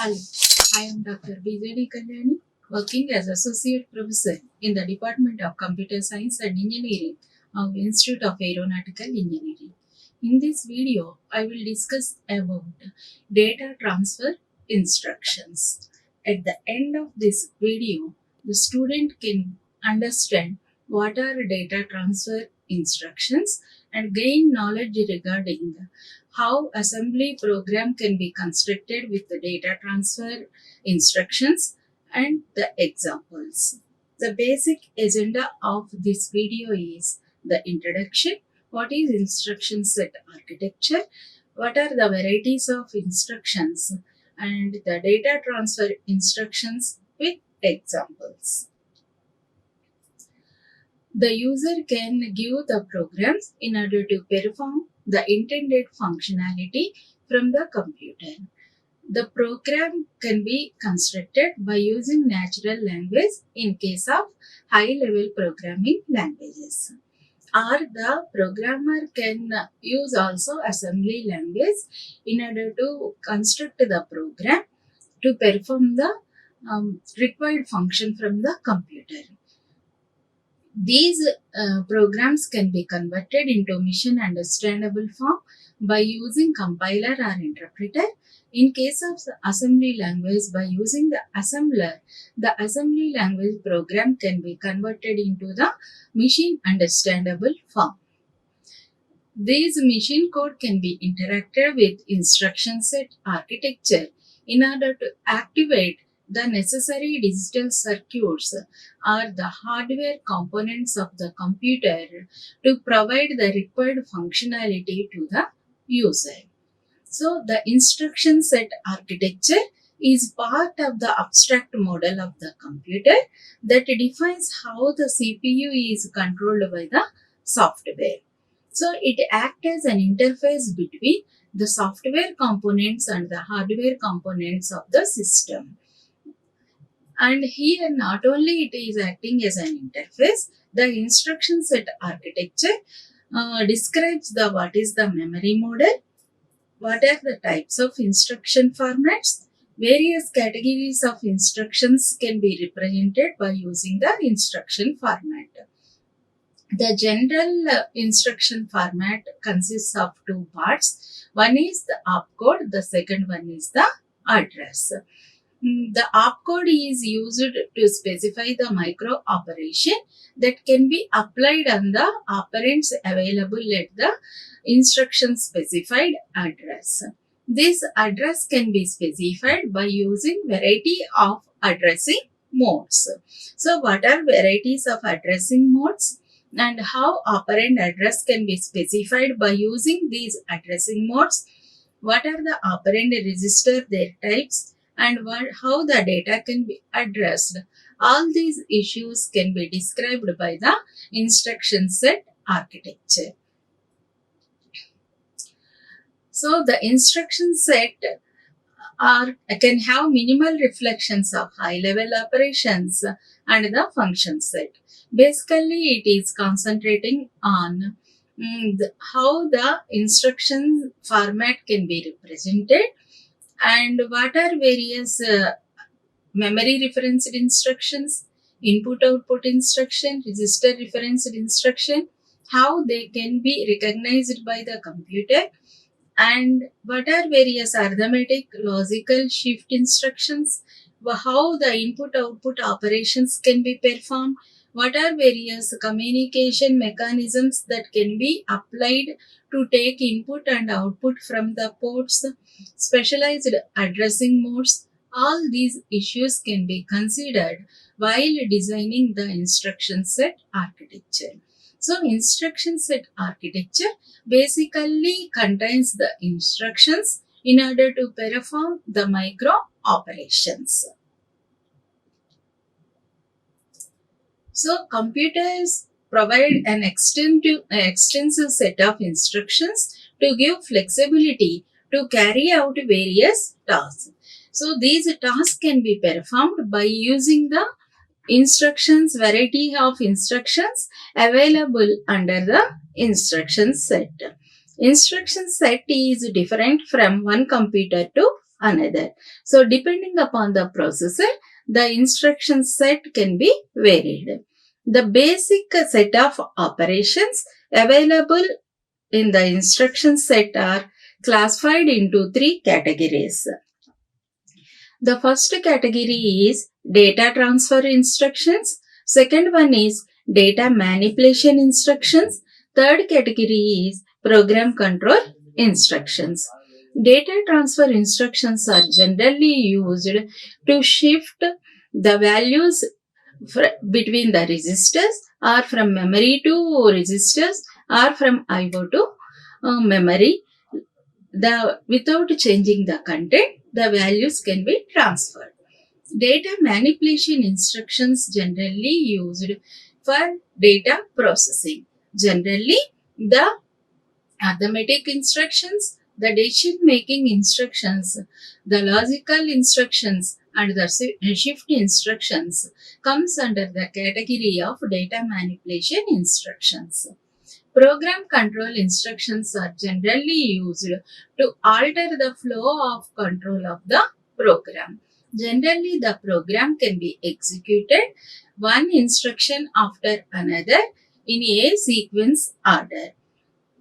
Hello, I am Dr. B.J.D. Kalyani, working as Associate Professor in the Department of Computer Science and Engineering of Institute of Aeronautical Engineering. In this video, I will discuss about data transfer instructions. At the end of this video, the student can understand what are data transfer instructions and gain knowledge regarding how assembly program can be constructed with the data transfer instructions and the examples. The basic agenda of this video is the introduction, what is instruction set architecture, what are the varieties of instructions, and the data transfer instructions with examples. The user can give the programs in order to perform the intended functionality from the computer. The program can be constructed by using natural language in case of high-level programming languages. Or the programmer can use also assembly language in order to construct the program to perform the required function from the computer. These programs can be converted into machine understandable form by using compiler or interpreter. In case of assembly language, by using the assembler, the assembly language program can be converted into the machine understandable form. These machine code can be interacted with instruction set architecture in order to activate the necessary digital circuits or the hardware components of the computer to provide the required functionality to the user. So, the instruction set architecture is part of the abstract model of the computer that defines how the CPU is controlled by the software. So, it acts as an interface between the software components and the hardware components of the system. And here not only it is acting as an interface, the instruction set architecture describes the what is the memory model, what are the types of instruction formats, various categories of instructions can be represented by using the instruction format. The general instruction format consists of two parts. One is the opcode, the second one is the address. The opcode is used to specify the micro operation that can be applied on the operands available at the instruction specified address. This address can be specified by using variety of addressing modes. So, what are varieties of addressing modes and how operand address can be specified by using these addressing modes? What are the operand register, their types, and how the data can be addressed? All these issues can be described by the instruction set architecture. So, the instruction set can have minimal reflections of high-level operations and the function set. Basically, it is concentrating on how the instruction format can be represented and what are various memory referenced instructions, input-output instruction, register referenced instruction, how they can be recognized by the computer, and what are various arithmetic logical shift instructions, how the input-output operations can be performed, what are various communication mechanisms that can be applied to take input and output from the ports, specialized addressing modes. All these issues can be considered while designing the instruction set architecture. So, instruction set architecture basically contains the instructions in order to perform the micro operations. So, computers provide an extensive set of instructions to give flexibility to carry out various tasks. So, these tasks can be performed by using the variety of instructions available under the instruction set. Instruction set is different from one computer to another. So depending upon the processor, the instruction set can be varied. The basic set of operations available in the instruction set are classified into three categories. The first category is data transfer instructions. Second one is data manipulation instructions. Third category is program control instructions. Data transfer instructions are generally used to shift the values between the registers, or from memory to registers, or from IO to memory. Without changing the content, the values can be transferred. Data manipulation instructions generally used for data processing. Generally, the arithmetic instructions, the decision making instructions, the logical instructions, and the shift instructions comes under the category of data manipulation instructions. Program control instructions are generally used to alter the flow of control of the program. Generally, the program can be executed one instruction after another in a sequence order.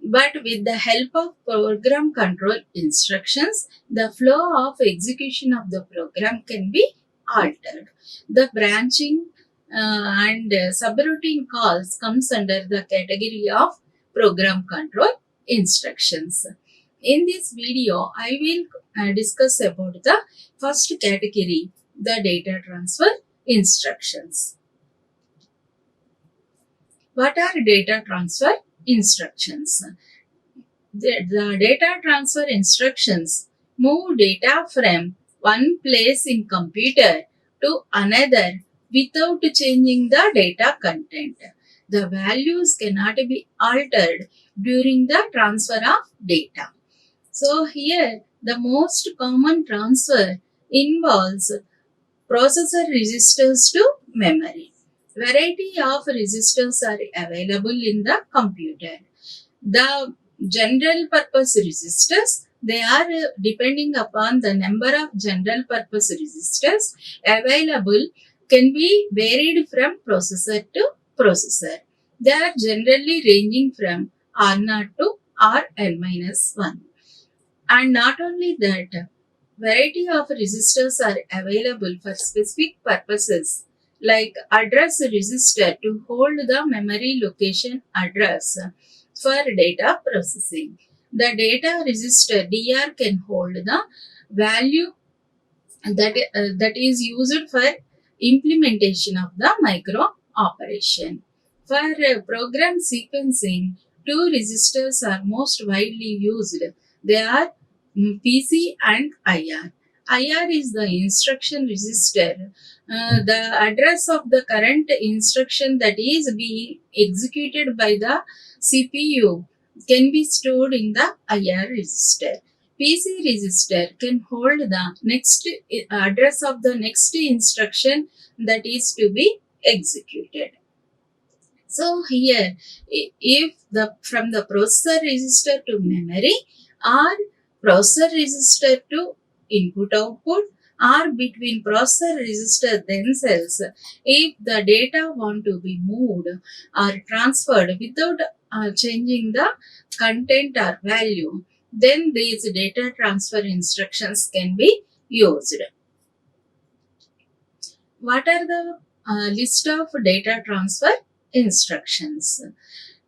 But with the help of program control instructions, the flow of execution of the program can be altered. The branching and subroutine calls comes under the category of program control instructions. In this video, I will discuss about the first category, the data transfer instructions. What are data transfer instructions? The data transfer instructions move data from one place in computer to another without changing the data content. The values cannot be altered during the transfer of data. So here the most common transfer involves processor registers to memory. Variety of registers are available in the computer. The general purpose registers, they are depending upon the number of general purpose registers available, can be varied from processor to processor. They are generally ranging from R0 to Rn-1. And not only that, variety of registers are available for specific purposes, like address register to hold the memory location address for data processing. The data register DR can hold the value that is used for implementation of the micro operation. For program sequencing, two registers are most widely used. They are PC and IR. IR is the instruction register. The address of the current instruction that is being executed by the CPU can be stored in the IR register. PC register can hold the next address of the next instruction that is to be executed. So here, if from the processor register to memory, or processor register to input output, or between processor register themselves, if the data want to be moved or transferred without changing the content or value, then these data transfer instructions can be used. What are the list of data transfer instructions?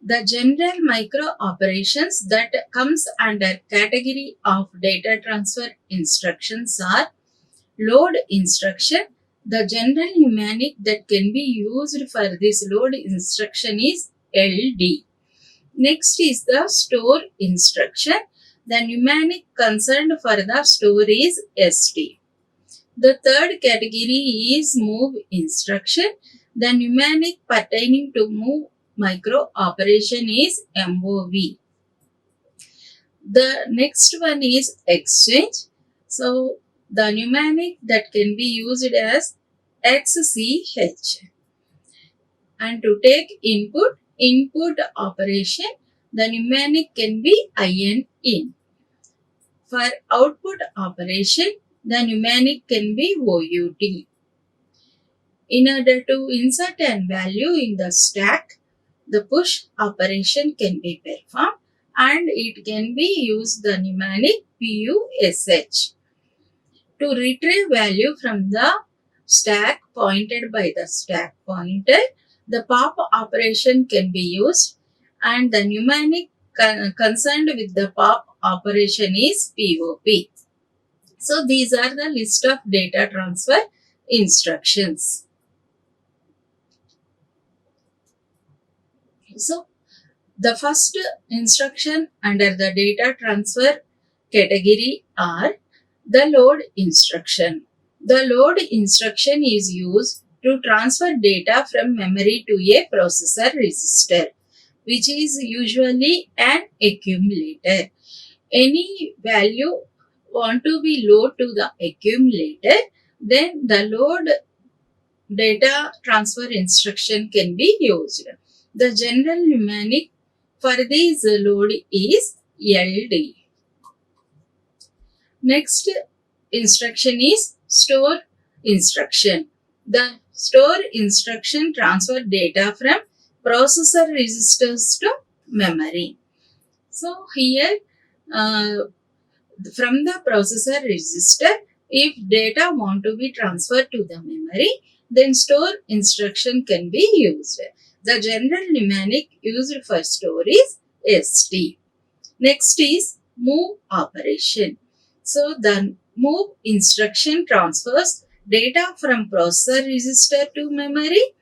The general micro operations that comes under category of data transfer instructions are load instruction. The general mnemonic that can be used for this load instruction is LD. Next is the store instruction. The mnemonic concerned for the store is ST. The third category is move instruction. The mnemonic pertaining to move micro operation is MOV. The next one is exchange. So the mnemonic that can be used as XCH. And to take input operation, the mnemonic can be IN. For output operation, The mnemonic can be OUT. In order to insert an value in the stack, the push operation can be performed and it can be used the mnemonic PUSH. To retrieve value from the stack pointed by the stack pointer, the pop operation can be used and the mnemonic concerned with the pop operation is POP. So these are the list of data transfer instructions. So the first instruction under the data transfer category are the load instruction. The load instruction is used to transfer data from memory to a processor register, which is usually an accumulator. Any value want to be load to the accumulator, then the load data transfer instruction can be used. The general mnemonic for this load is LD. Next instruction is store instruction. The store instruction transfer data from processor registers to memory. So here from the processor register, if data want to be transferred to the memory, then store instruction can be used. The general mnemonic used for store is ST. Next is move operation. So the move instruction transfers data from processor register to memory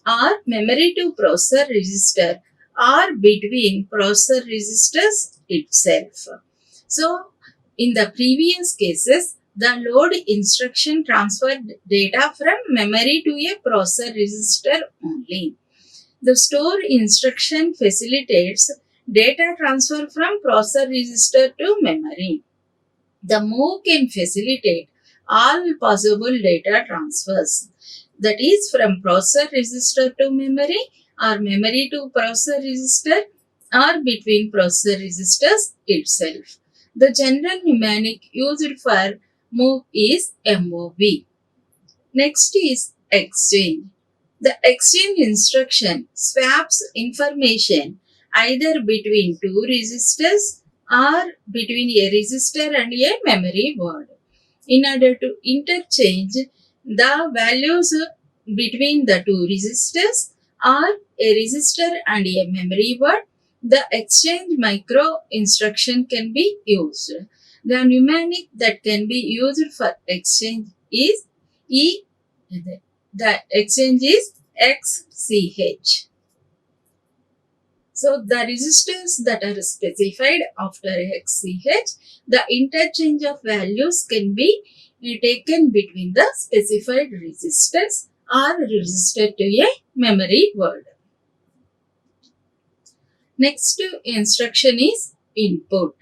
or memory to processor register or between processor registers itself. So in the previous cases, the load instruction transferred data from memory to a processor register only. The store instruction facilitates data transfer from processor register to memory. The move can facilitate all possible data transfers, that is from processor register to memory or memory to processor register or between processor registers itself. The general mnemonic used for move is MOV. Next is exchange. The exchange instruction swaps information either between two registers or between a register and a memory word. In order to interchange the values between the two registers or a register and a memory word, the exchange micro instruction can be used. The mnemonic that can be used for exchange is E. The exchange is XCH. So the registers that are specified after XCH, the interchange of values can be taken between the specified registers or registered to a memory word. Next instruction is input.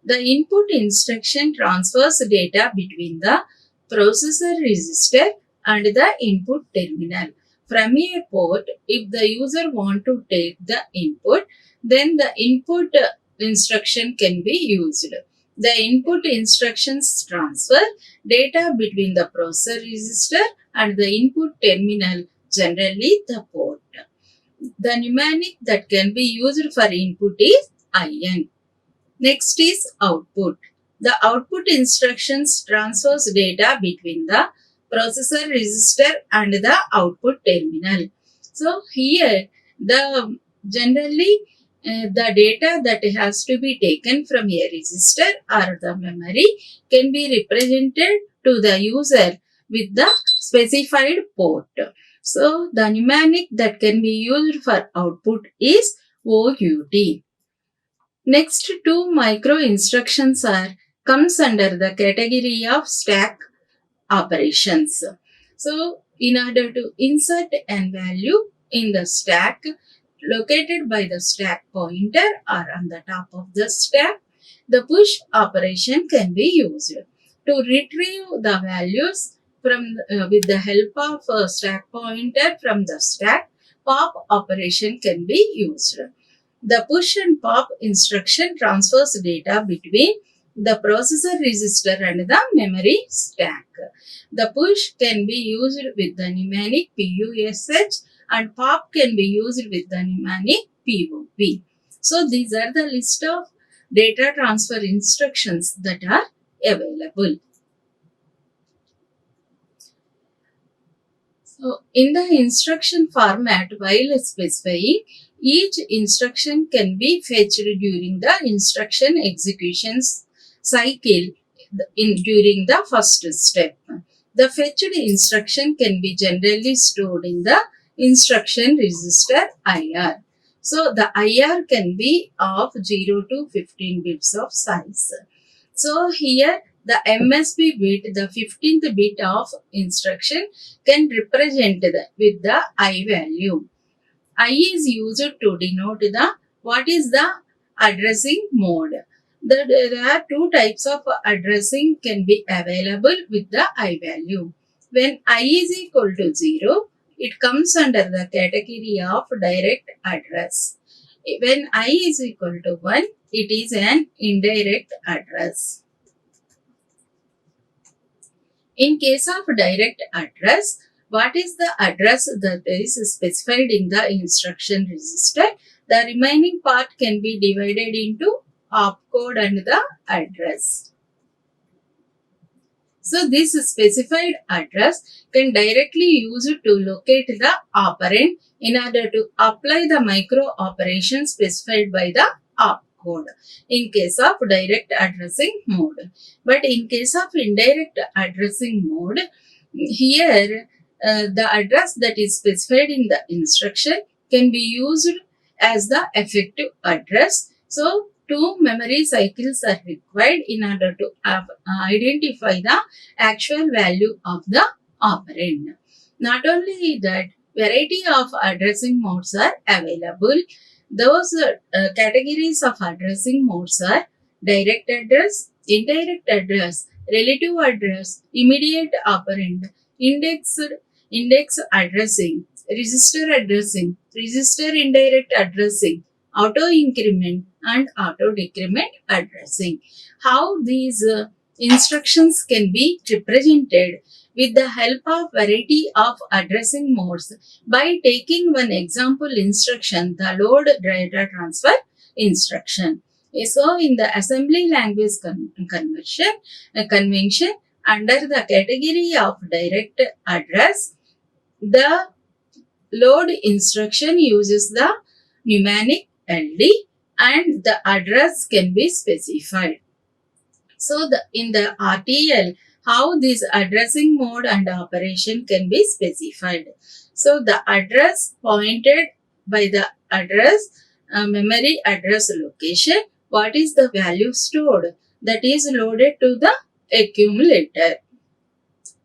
The input instruction transfers data between the processor register and the input terminal. From a port, if the user want to take the input, then the input instruction can be used. The input instructions transfer data between the processor register and the input terminal, generally the port. The mnemonic that can be used for input is IN. Next is output. The output instructions transfers data between the processor register and the output terminal. So here the generally the data that has to be taken from a register or the memory can be represented to the user with the specified port. So the mnemonic that can be used for output is OUT. Next two micro instructions comes under the category of stack operations. So in order to insert an value in the stack located by the stack pointer or on the top of the stack, the push operation can be used. To retrieve the values from with the help of a stack pointer from the stack, pop operation can be used. The push and pop instruction transfers data between the processor register and the memory stack. The push can be used with the mnemonic PUSH and pop can be used with the mnemonic POP. So these are the list of data transfer instructions that are available. So in the instruction format, while specifying, each instruction can be fetched during the instruction execution cycle during the first step. The fetched instruction can be generally stored in the instruction register IR. So the IR can be of 0 to 15 bits of size. So here the MSB bit, the 15th bit of instruction, can represent with the I value. I is used to denote what is the addressing mode. There are two types of addressing can be available with the I value. When I is equal to 0, it comes under the category of direct address. When I is equal to 1, it is an indirect address. In case of direct address, what is the address that is specified in the instruction register? The remaining part can be divided into opcode and the address. So this specified address can directly use to locate the operand in order to apply the micro operation specified by the opcode in case of direct addressing mode. But in case of indirect addressing mode, here the address that is specified in the instruction can be used as the effective address. So two memory cycles are required in order to identify the actual value of the operand. Not only that, variety of addressing modes are available. Those categories of addressing modes are direct address, indirect address, relative address, immediate operand, index addressing, register indirect addressing, auto increment and auto decrement addressing. How these instructions can be represented with the help of variety of addressing modes by taking one example instruction, the load data transfer instruction. So in the assembly language convention, under the category of direct address, the load instruction uses the mnemonic LD and the address can be specified. So in the RTL, how this addressing mode and operation can be specified. So the address pointed by the address, memory address location, what is the value stored that is loaded to the accumulator.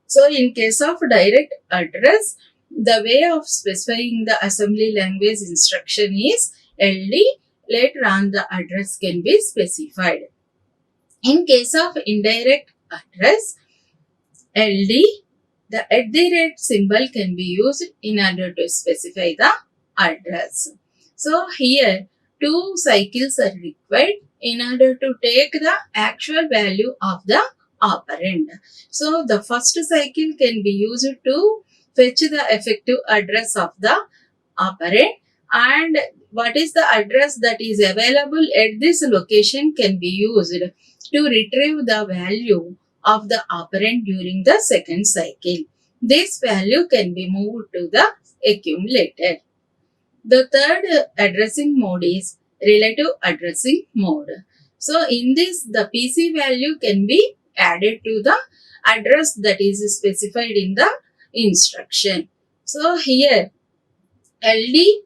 So in case of direct address, the way of specifying the assembly language instruction is LD. Later on the address can be specified. In case of indirect address, LD, the @ symbol can be used in order to specify the address. So here two cycles are required in order to take the actual value of the operand. So the first cycle can be used to fetch the effective address of the operand, and what is the address that is available at this location can be used to retrieve the value of the operand during the second cycle. This value can be moved to the accumulator. The third addressing mode is relative addressing mode. So in this, the PC value can be added to the address that is specified in the instruction. So here LD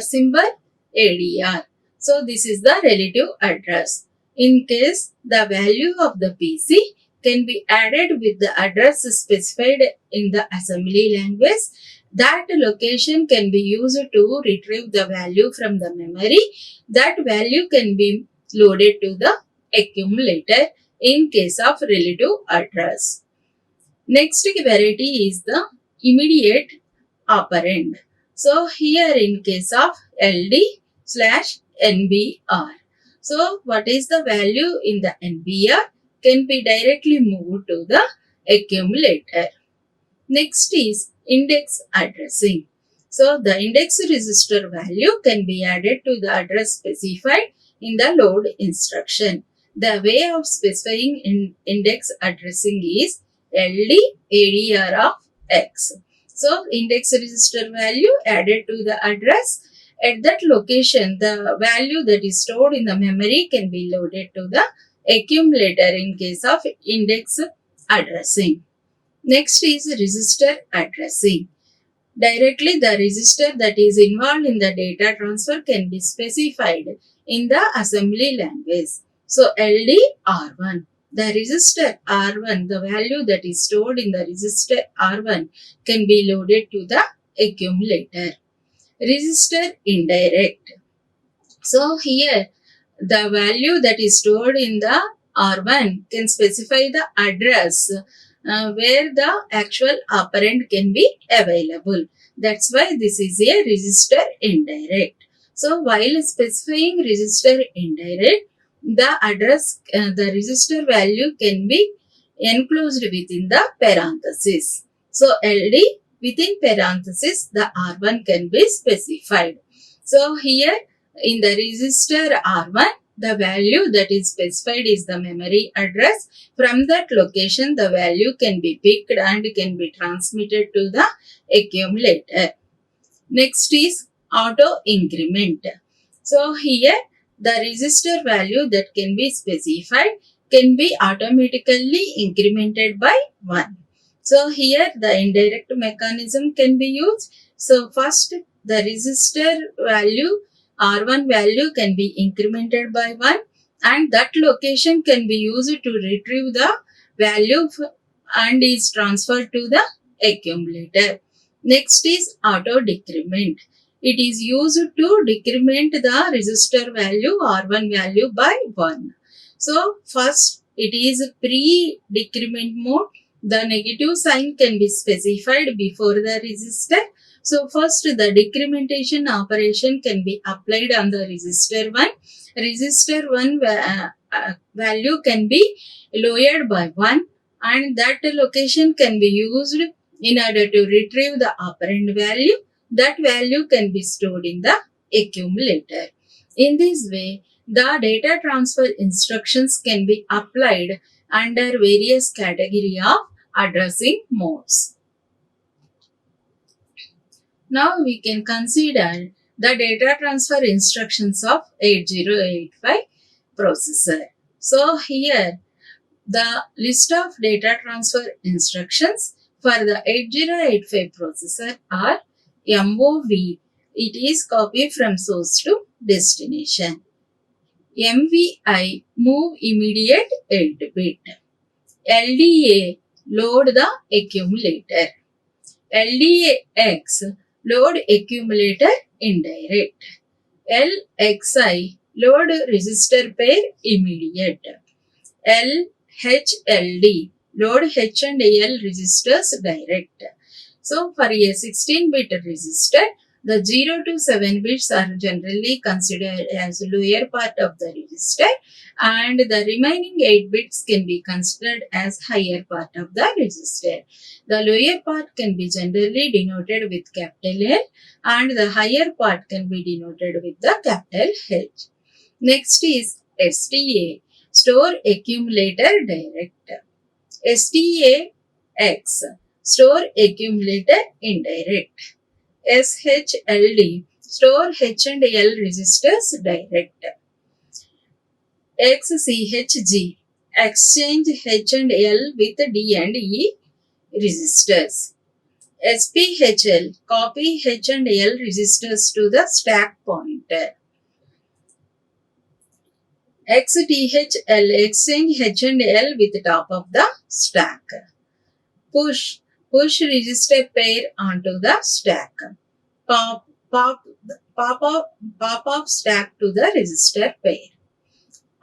$symbol ADR. So this is the relative address. In case the value of the PC can be added with the address specified in the assembly language, that location can be used to retrieve the value from the memory. That value can be loaded to the accumulator in case of relative address. Next variety is the immediate operand. So here in case of LD/NBR. So what is the value in the NBR can be directly moved to the accumulator. Next is index addressing. So the index register value can be added to the address specified in the load instruction. The way of specifying index addressing is LD ADR of X. So index register value added to the address. At that location, the value that is stored in the memory can be loaded to the accumulator in case of index addressing. Next is register addressing. Directly the register that is involved in the data transfer can be specified in the assembly language. So LDR1. The register R1, the value that is stored in the register R1 can be loaded to the accumulator. Register indirect. So here the value that is stored in the R1 can specify the address where the actual operand can be available. That's why this is a register indirect. So while specifying register indirect, the address, the register value can be enclosed within the parenthesis. So LD within parenthesis, the R1 can be specified. So here in the register R1, the value that is specified is the memory address. From that location, the value can be picked and can be transmitted to the accumulator. Next is auto increment. So here the register value that can be specified can be automatically incremented by 1. So here the indirect mechanism can be used. So first the register value R1 value can be incremented by 1 and that location can be used to retrieve the value and is transferred to the accumulator. Next is auto decrement. It is used to decrement the register value R1 value by 1. So first it is pre-decrement mode. The negative sign can be specified before the register. So first the decrementation operation can be applied on the register 1. Register 1 value can be lowered by 1 and that location can be used in order to retrieve the operand value. That value can be stored in the accumulator. In this way, the data transfer instructions can be applied under various category of addressing modes. Now we can consider the data transfer instructions of 8085 processor. So here the list of data transfer instructions for the 8085 processor are MOV. It is copy from source to destination. MVI, move immediate 8-bit. LDA, load the accumulator. LDAX, load accumulator indirect. LXI, load register pair immediate. LHLD, load H and L registers direct. So for a 16-bit register, the 0 to 7 bits are generally considered as lower part of the register and the remaining 8 bits can be considered as higher part of the register. The lower part can be generally denoted with capital L and the higher part can be denoted with the capital H. Next is STA, store accumulator direct. STAX, store accumulator indirect. SHLD, store H and L registers direct. XCHG, exchange H and L with D and E registers. SPHL, copy H and L registers to the stack pointer. XTHL, exchange H and L with top of the stack. Push register pair onto the stack. Pop off stack to the register pair.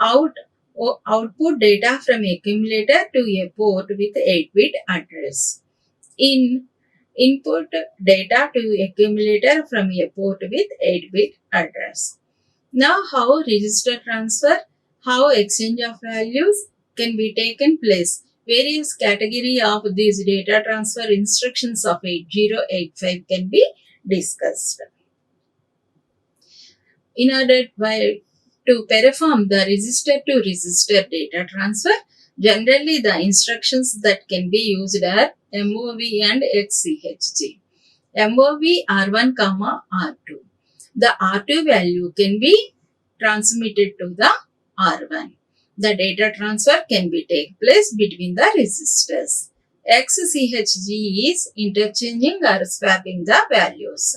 Output data from accumulator to a port with 8-bit address. Input data to accumulator from a port with 8-bit address. Now how register transfer, how exchange of values can be taken place. Various category of these data transfer instructions of 8085 can be discussed. In order to perform the register to register data transfer, generally the instructions that can be used are MOV and XCHG. MOV R1, R2. The R2 value can be transmitted to the R1. The data transfer can be take place between the registers. XCHG is interchanging or swapping the values.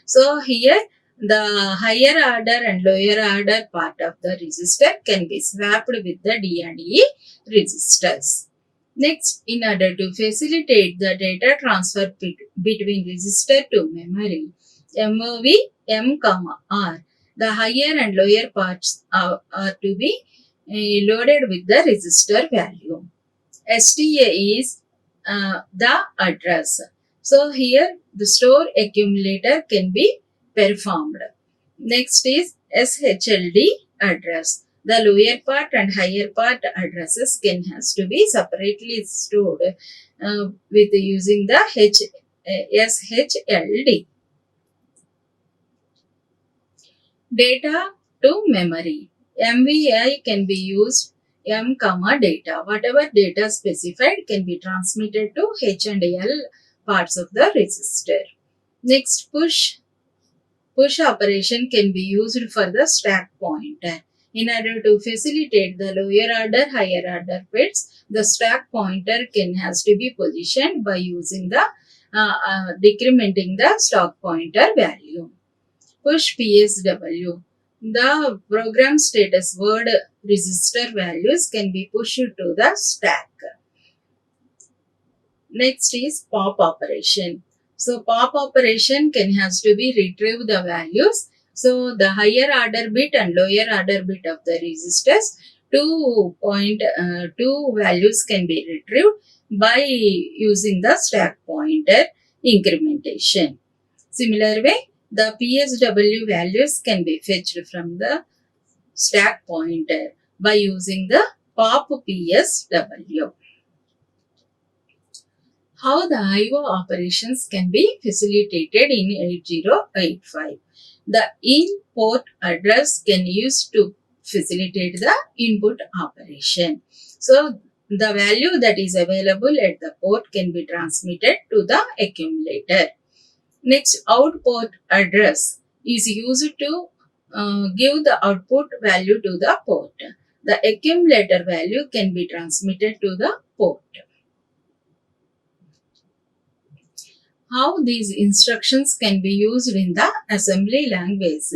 So here the higher order and lower order part of the register can be swapped with the D and E registers. Next, in order to facilitate the data transfer between register to memory, MOV M, R, the higher and lower parts are to be loaded with the register value. STA is the address. So here the store accumulator can be performed. Next is SHLD address. The lower part and higher part addresses can has to be separately stored with using the SHLD. Data to memory. MVI can be used M, data. Whatever data specified can be transmitted to H and L parts of the register. Next, push operation can be used for the stack pointer. In order to facilitate the lower order, higher order bits, the stack pointer has to be positioned by using the decrementing the stack pointer value. Push PSW. The program status word register values can be pushed to the stack. Next is pop operation. So pop operation has to be retrieve the values. So the higher order bit and lower order bit of the registers, two values can be retrieved by using the stack pointer incrementation. Similar way, the PSW values can be fetched from the stack pointer by using the pop PSW. How the IO operations can be facilitated in 8085. The in-port address can use to facilitate the input operation. So the value that is available at the port can be transmitted to the accumulator. Next, output address is used to give the output value to the port. The accumulator value can be transmitted to the port. How these instructions can be used in the assembly language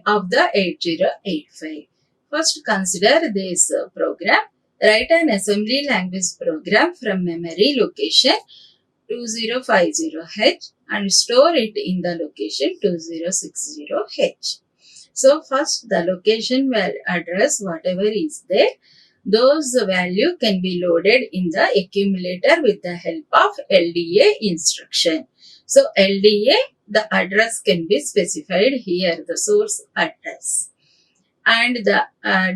of the 8085. First, consider this program. Write an assembly language program from memory location 2050H and store it in the location 2060H. So first the location address whatever is there, those value can be loaded in the accumulator with the help of LDA instruction. So LDA, the address can be specified here, the source address. And the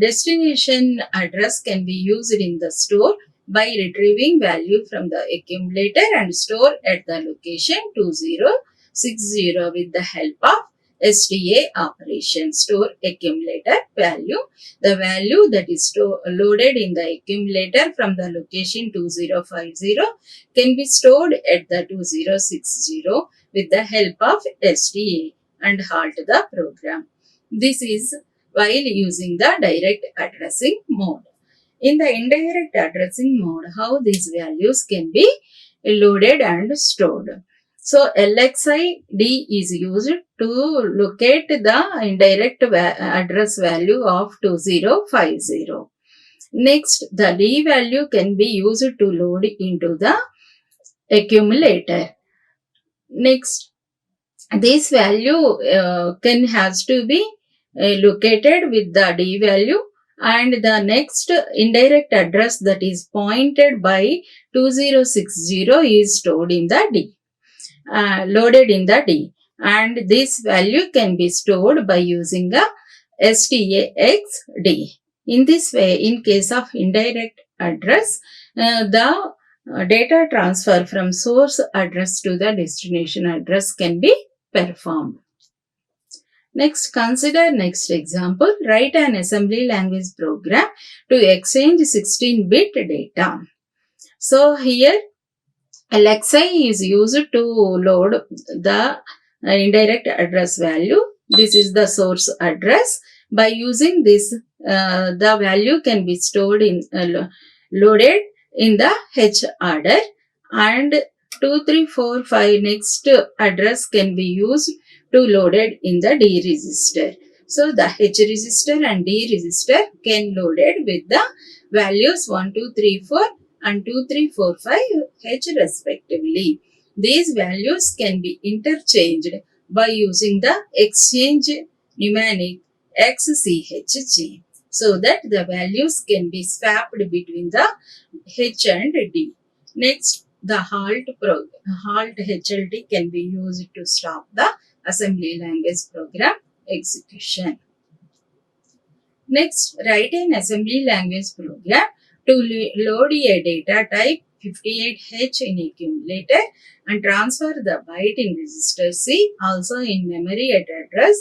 destination address can be used in the store by retrieving value from the accumulator and store at the location 2060 with the help of STA operation, store accumulator value. The value that is loaded in the accumulator from the location 2050 can be stored at the 2060 with the help of STA and halt the program. This is while using the direct addressing mode. In the indirect addressing mode, how these values can be loaded and stored. So LXID is used to locate the indirect address value of 2050. Next, the D value can be used to load into the accumulator. Next, this value has to be located with the D value, and the next indirect address that is pointed by 2060 is stored in the D, loaded in the D, and this value can be stored by using a staxd. In this way, in case of indirect address, the data transfer from source address to the destination address can be performed. Next, consider next example. Write an assembly language program to exchange 16-bit data. So here LXI is used to load the indirect address value. This is the source address. By using this, the value can be stored in loaded in the H order, and 2345 next address can be used to loaded in the D register. So the H register and D register can loaded with the values 1234 and 2345 H respectively. These values can be interchanged by using the exchange mnemonic XCHG, so that the values can be swapped between the H and D. Next, the halt HLD can be used to stop the assembly language program execution. Next, write an assembly language program to load a data type 58H in accumulator and transfer the byte in register C also in memory at address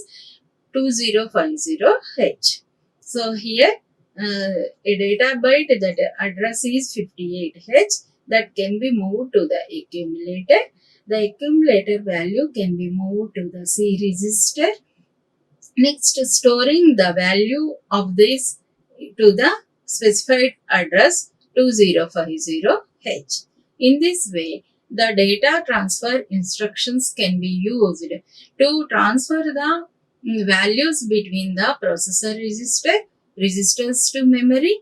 2050H. So here a data byte that address is 58H that can be moved to the accumulator. The accumulator value can be moved to the C register. Next, storing the value of this to the specified address 2050H. In this way, the data transfer instructions can be used to transfer the values between the processor registers to memory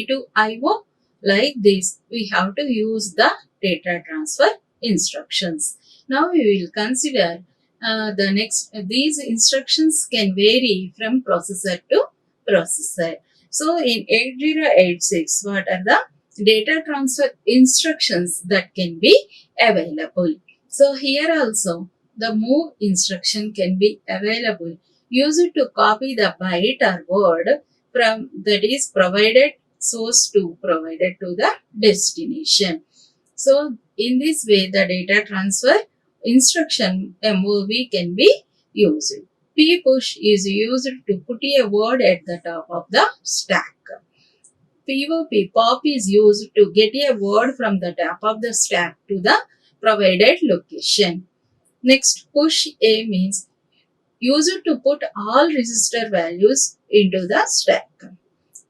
to IO. Like this, we have to use the data transfer instructions. Now we will consider the next. These instructions can vary from processor to processor. So in 8086, what are the data transfer instructions that can be available? So here also the move instruction can be available. Use it to copy the byte or word from that is provided source to provided to the destination. So in this way, the data transfer instruction MOV can be used. P push is used to put a word at the top of the stack. POP pop is used to get a word from the top of the stack to the provided location. Next, push A means used to put all register values into the stack.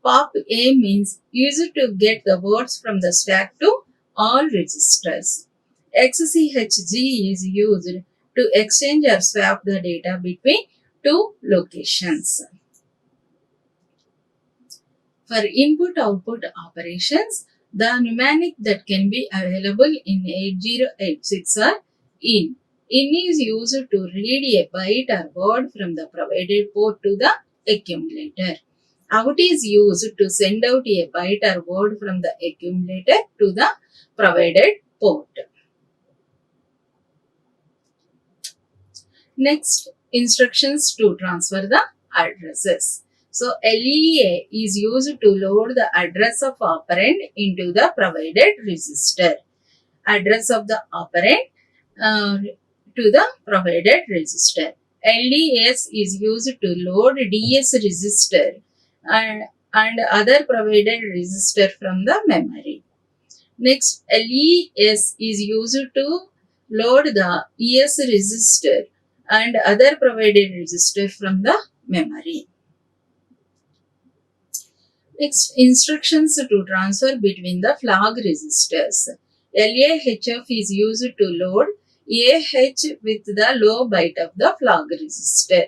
Pop A means used to get the words from the stack to all registers. XCHG is used to exchange or swap the data between two locations. For input-output operations, the mnemonic that can be available in 8086 are in. In is used to read a byte or word from the provided port to the accumulator. Out is used to send out a byte or word from the accumulator to the provided port. Next, instructions to transfer the addresses. So, LEA is used to load the address of operand into the provided register. Address of the operand to the provided register. LDS is used to load DS register and other provided register from the memory. Next, LES is used to load the ES register and other provided register from the memory. Next, instructions to transfer between the flag registers. LAHF is used to load AH with the low byte of the flag register.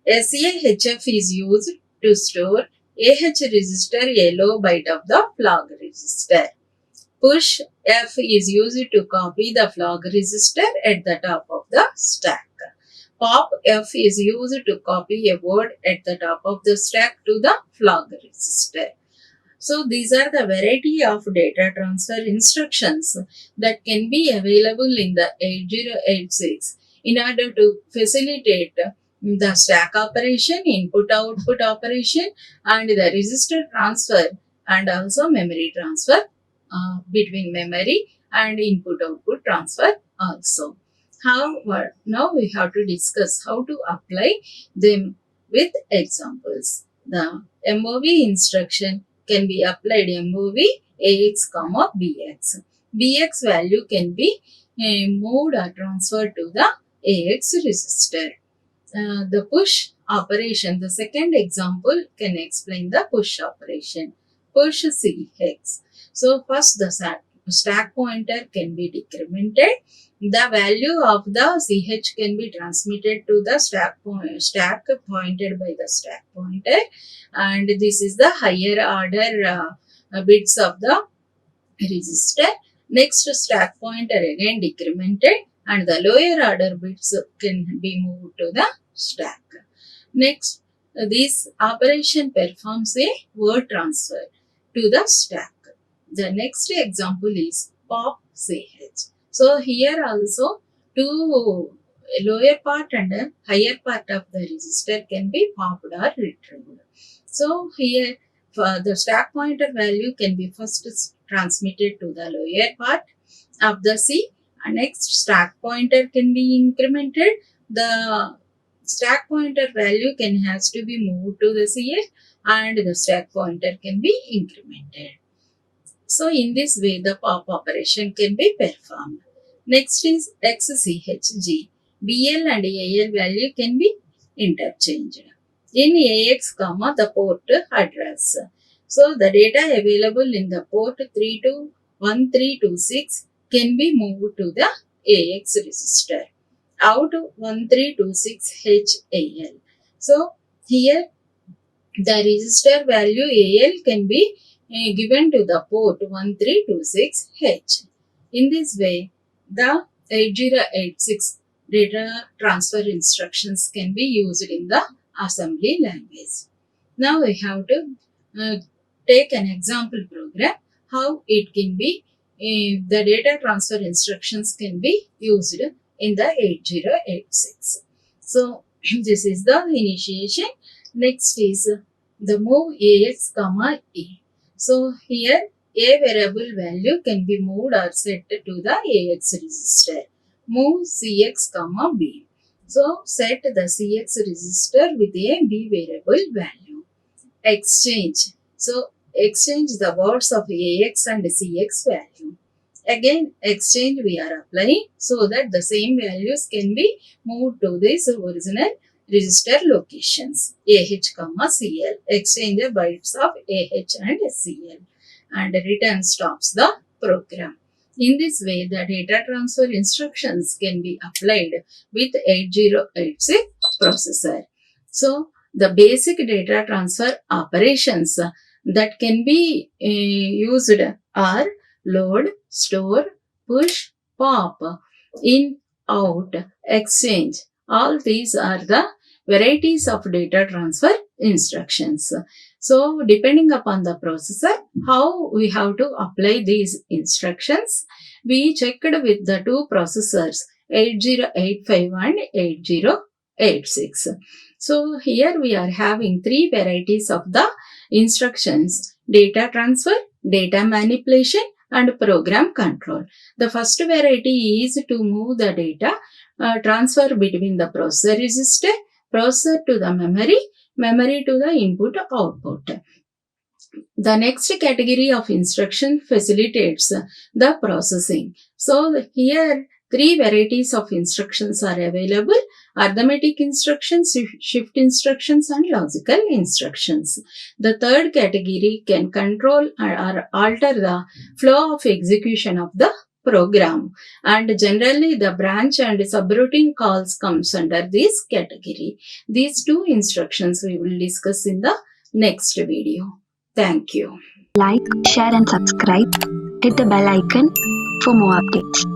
SAHF is used to store AH register a low byte of the flag register. Push F is used to copy the flag register at the top of the stack. Pop F is used to copy a word at the top of the stack to the flag register. So these are the variety of data transfer instructions that can be available in the 8086 in order to facilitate the stack operation, input output operation, and the register transfer, and also memory transfer between memory and input output transfer also. Now we have to discuss how to apply them with examples. The MOV instruction can be applied MOV AX, BX. BX value can be moved or transferred to the AX register. The push operation, the second example can explain the push operation. Push CX. So first the stack pointer can be decremented. The value of the CH can be transmitted to the stack pointed by the stack pointer, and this is the higher order bits of the register. Next stack pointer again decremented, and the lower order bits can be moved to the stack. Next, this operation performs a word transfer to the stack. The next example is pop CH. So here also two lower part and a higher part of the register can be popped or retrieved. So here the stack pointer value can be first transmitted to the lower part of the C, and next stack pointer can be incremented. The stack pointer value has to be moved to the CH, and the stack pointer can be incremented. So in this way the pop operation can be performed. Next is XCHG. BL and AL value can be interchanged. In AX, the port address. So the data available in the port 321326 can be moved to the AX register. Out 1326 HAL. So here the register value AL can be given to the port 1326H. In this way, the 8086 data transfer instructions can be used in the assembly language. Now we have to take an example program how it can be the data transfer instructions can be used in the 8086. So this is the initiation. Next is the move AX, A. So here a variable value can be moved or set to the AX register. Move CX, B. So set the CX register with a B variable value. Exchange. So exchange the words of AX and CX value. Again exchange we are applying so that the same values can be moved to these original register locations AH, CL. Exchange the bytes of AH and CL, and return stops the program. In this way, the data transfer instructions can be applied with 8086 processor. So the basic data transfer operations that can be used are load, store, push, pop, in, out, exchange. All these are the varieties of data transfer instructions. So depending upon the processor, how we have to apply these instructions, we checked with the two processors 8085 and 8086. So here we are having three varieties of the instructions: data transfer, data manipulation, and program control. The first variety is to move the data transfer between the processor register, processor to the memory to the input output. The next category of instruction facilitates the processing. So here three varieties of instructions are available: arithmetic instructions, shift instructions, and logical instructions. The third category can control or alter the flow of execution of the program, and generally the branch and subroutine calls comes under this category. These two instructions we will discuss in the next video. Thank you. Like, share and subscribe. Hit the bell icon for more updates.